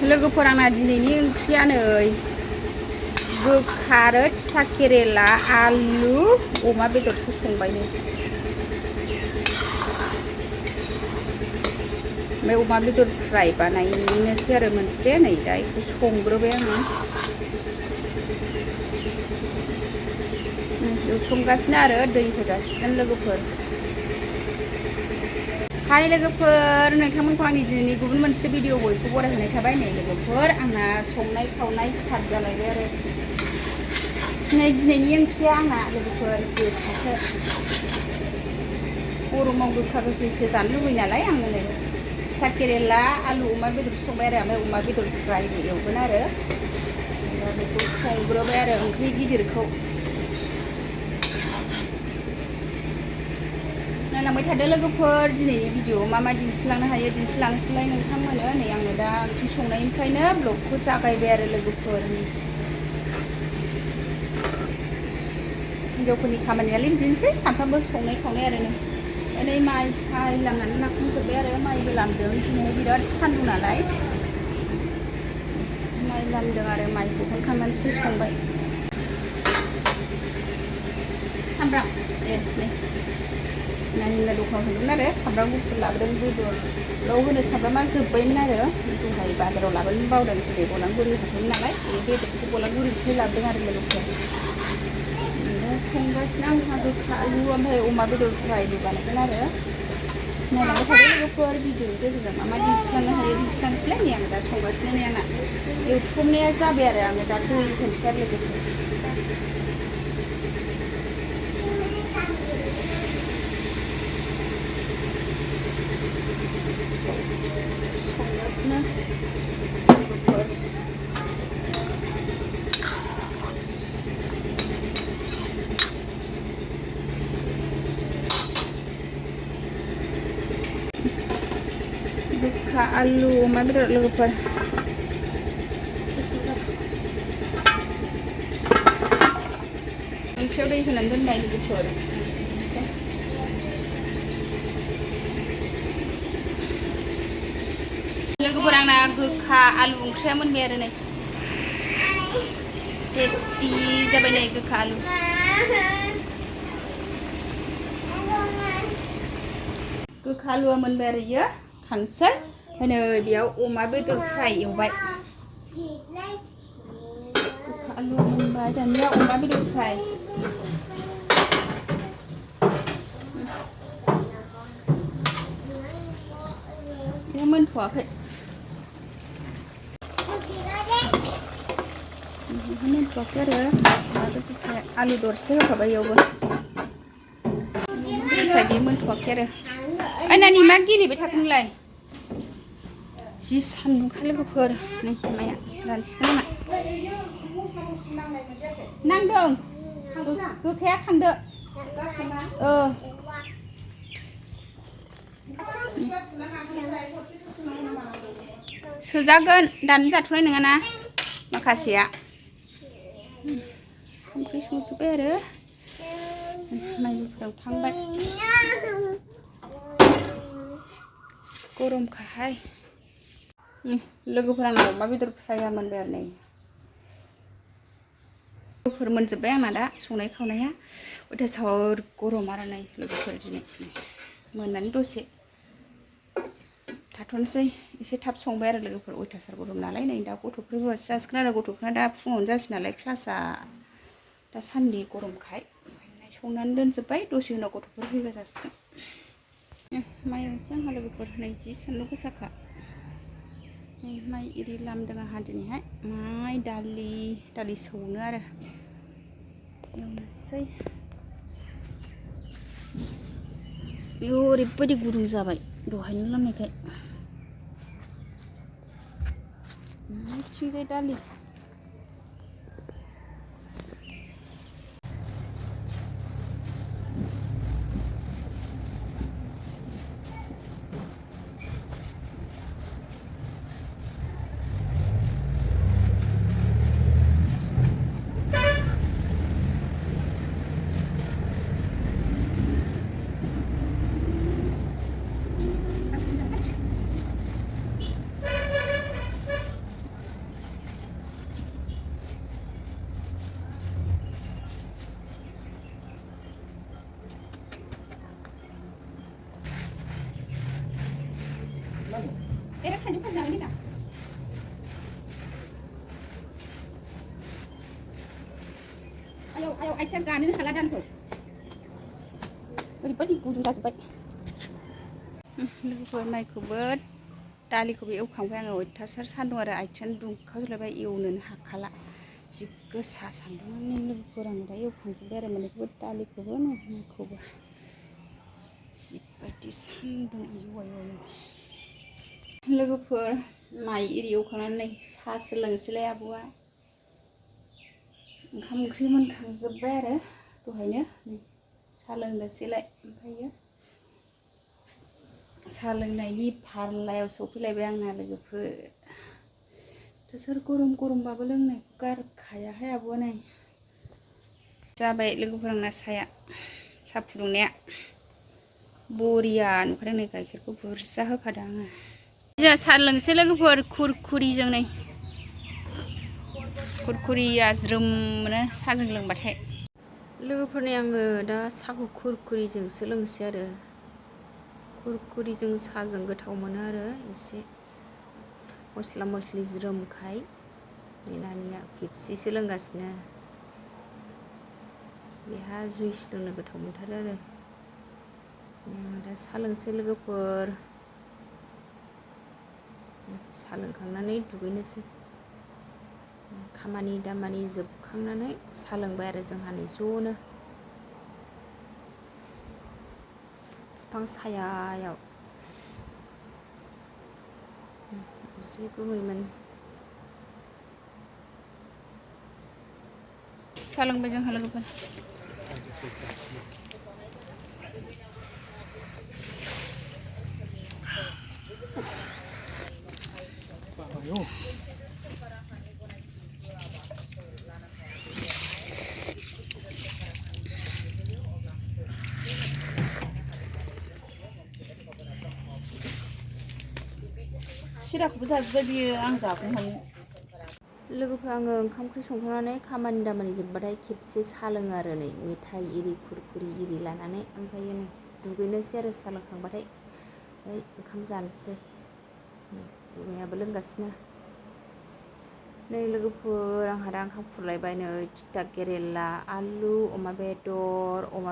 लोगोफोर आंना दिनैनि ओंख्रिया नै गोखा आरो थिथा केरेला आलु अमा बेदरसो संबाय नै ओमफ्राय अमा बेदर फ्राय बानायनोसै आरो मोनसे नै दा बेखौ संग्रोबाय आङो एवथ्रमगासिनो आरो दै होजासिगोन लोगोफोर हाय लोगोफोर नोंथांमोनखौ आंनि दिनैनि गुबुन मोनसे भिडिअ बयखौ बरायहोनाय थाबाय नै लोगोफोर आंना संनाय खावनाय स्टार्ट जालायबाय आरो नै दिनैनि ओंख्रिया आंना लोगोफोर गोखासो गरमाव गोखा गोखैसो जानो लुबैयो नालाय आङो नै थिथा केरेला आलु अमा बेदर संबाय आरो ओमफ्राय अमा बेदर फ्रायबो एवगोन आरो दा बेखौ संग्रोबाय आरो ओंख्रि गिदिरखौ नायलांबाय थादो लोगोफोर दिनैनि भिडिअ मा दिन्थिलांनो हायो दिन्थिलांसैलाय नोंथांमोनो नै आङो दा ओंख्रि संनायनिफ्रायनो ब्लगखौ जागायबाय आरो लोगोफोर हिनजावफोरनि खामानियालाय बिदिनोसै सानफ्रामबो संनाय खावनाय आरो नै माइ साय लामनानै लाखांजोब्बाय आरो माइबो लामदों दिनै बिराद सान्दुं नालाय माइ लामदों आरो माइ दिहुनखांनानैसो संबाय सामब्राम नै नानिला दखानाव थांदोंमोन आरो सामब्राम गुफुर लाबोदों बेदराव होनो सामब्रामा जोब्बायमोन आरो दहाय बाजाराव लाबोनो बावदों दिनै बलांगुरि हाथायमोन नालाय बे बेदरखौ बलांगुरिनिफ्राय लाबोदों आरो लोगोफोर संगासिनो आंहा गोखा आलु ओमफ्राय अमा बेदर फ्रायबो बानायगोन आरो नायलांबाय थादो लोगोफोर भिडिअनि गेजेरजों मा दिन्थिलांनो हायो दिन्थिलांसैलाय नै आं दा संगासिनो नै आंना एवथ्रमनाया जाबाय आरो आङो दा दै होनोसै आरो लोगोफोर संगासिनो लोगोफोर गोखा आलु अमा बेदर लोगोफोर ओंख्रियाव दै होनानै दोनबाय लोगोफोर लोगोफोर आंना गोखा आलु ओंख्रिया मोनबाय आरो नै टेस्टि जाबाय नै गोखा आलु गोखा आलुआ मोनबाय आरो इयो खांसै ओमफ्राय नै बेयाव अमा बेदर फ्राय एवबाय गोखा आलुआ मोनबाय दानिया अमा बेदर फ्राय बेयो मोनथ'वाखै मोनथ'वाखै आरो आलु दरसे होखाबाय इयावबो ओमफ्राय बेयो मोनथ'वाखै आरो ओइ नानि मा गेलेबाय थाखो नोंलाय जि सान्दुंखा लोगोफोर नै माइया रानसिगोन आंना नांदों गोखाया खांदो सोजागोन दानो जाथ'नाय नङा ना माखासेया ओंख्रि संजोब्बाय आरो माइफोराव थांबाय गरमखाहाय लोगोफोर आंना अमा बेदर फ्राया मोनबाय आरो नै लोगोफोर मोनजोब्बाय आंना दा संनाय खावनाया अयथासार गरम आरो नै लोगोफोर दिनै मोननानै दसे थाथ'नोसै एसे थाब संबाय आरो लोगोफोर अयथासार गरम नालाय नै दा गथ'फोरबो जासिगोन आरो गथ'फोरा दा फुङावनो जासिगोन नालाय क्लासआ दा सानदे गरमखाय संनानै दोनजोब्बाय दसे उनाव गथ'फोर फैबा जासिगोन माइ एवनोसै आंहा लोगोफोर नै जि सान्दुं गोसाखा माइ एरि लामदों आंहा दिनैहाय माइ दालि सौनो आरो एवनोसै बेयाव ओरैबायदि गुदुं जाबाय दहायनो लामनायखाय थिंजाय दालि आइथिंआ गानोनो हाला दानखौ ओरैबायदि गुदुं जाजोब्बाय लोगोफोर माइखौबो दालिखौबो एवखांबाय आङो अयथासार सान्दुं आरो आइथिंआनो दुंखावजोबलायबाय एवनोनो हाखाला जि गोसा सान्दुंआनो लोगोफोर आङो दा एवखांजोब्बाय आरो मोननैखौबो दालिखौबो माइखौबो जिबायदि सान्दुं आयौ आयौ आयौ लोगोफोर माइ एरि एवखांनानै साहासो लोंनोसैलाय आब'आ ओंखाम ओंख्रि मोनखांजोब्बाय आरो दहायनो साहा लोंनोसैलाय ओमफ्रायो साहा लोंनायनि फारलायाव सफैलायबाय आंना लोगोफोर सोर गरम गरमबाबो लोंनायखौ गारखायाहाय आब'आ नै जाबाय लोगोफोर आंना साहा फुदुंनाया बरिया नुखादों नै गाइखेरखौ बुरजा होखादों आङो जोंहा साहा लोंनोसै लोगोफोर खुरखुरिजों नै खुरखुरिया ज्रोम मोनो साहाजों लोंबाथाय लोगोफोरनि आङो दा साहाखौ खुरखुरिजोंसो लोंसै आरो खुरखुरिजों साहाजों गोथाव मोनो आरो एसे मस्ला मस्लि ज्रोमखाय नानिया खेबसेसो लोंगासिनो बेहा जुइस लोंनो गोथाव मोनथारो आरो दा साहा लोंसै लोगोफोर साहा लोंखांनानै दुगैनोसै खामानि दामानि जोबखांनानै साहा लोंबाय आरो जोंहा नै ज'नो बिफां सायायाव जि गुमैमोन साहा लोंबाय जोंहा लोगोफोर सिराखौबो जाजोब्बाय बियो आं जागौमोन लोगोफोर आङो ओंखाम ओंख्रि संखांनानै खामानि दामानि जोबबाथाय खेबसे साहा लोङो आरो नै मेथाइ इरि खुरखुरि इरि लानानै ओमफ्रायो नै दुगैनोसै आरो साहा लोंखांबाथाय ओंखाम जानोसै गुमैयाबो लोंगासिनो नै लोगोफोर आंहा दा ओंखाम खुरलायबाय नै थिथा केरेला आलु अमा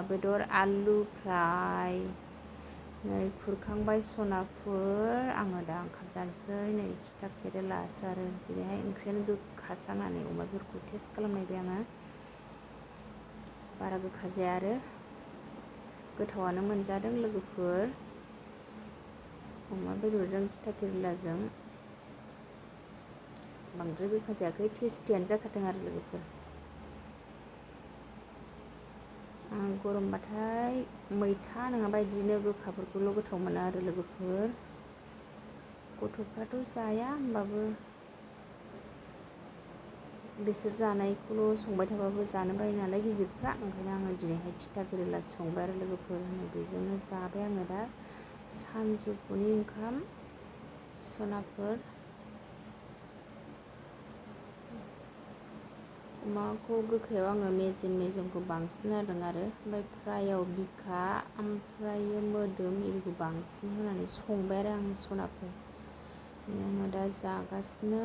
बेदर आलु फ्राय नै खुरखांबाय सनाफोर आङो दा ओंखाम जानोसै नै थिथा केरेलासो आरो दिनैहाय ओंख्रियानो गोखासो जानानै अमा बेदरखौ टेस्ट खालामनायबाय आङो बारा गोखा जाया आरो गोथावानो मोनजादों लोगोफोर अमा बेदरजों थिथा केरेलाजों बांद्राय गोखा जायाखै टेस्टियानो जाखादों आरो लोगोफोर आं गरमबाथाय मैथा नङाबा बिदिनो गोखाफोरखौल' गोथाव मोनो आरो लोगोफोर गथ'फ्राथ' जाया होमबाबो बिसोर जानायखौल' संबाय थाबाबो जानो बायो नालाय गिदिरफ्रा ओंखायनो आङो दिनैहाय थिथा केरेला संबाय आरो लोगोफोर बेजोंनो जाबाय आङो दा सानजौफुनि ओंखाम सनाफोर अमाखौ गोखायाव आङो मेजेमखौ बांसिन होदों आरो ओमफ्राय फ्रायाव बिखा ओमफ्रायो मोदोम इरिखौ बांसिन होनानै संबाय आरो आं सनाफोर आङो दा जागासिनो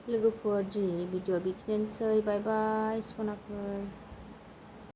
लोगोफोर दिनैनि भिडिअआ बेखिनियानोसै बाय बाय सनाफोर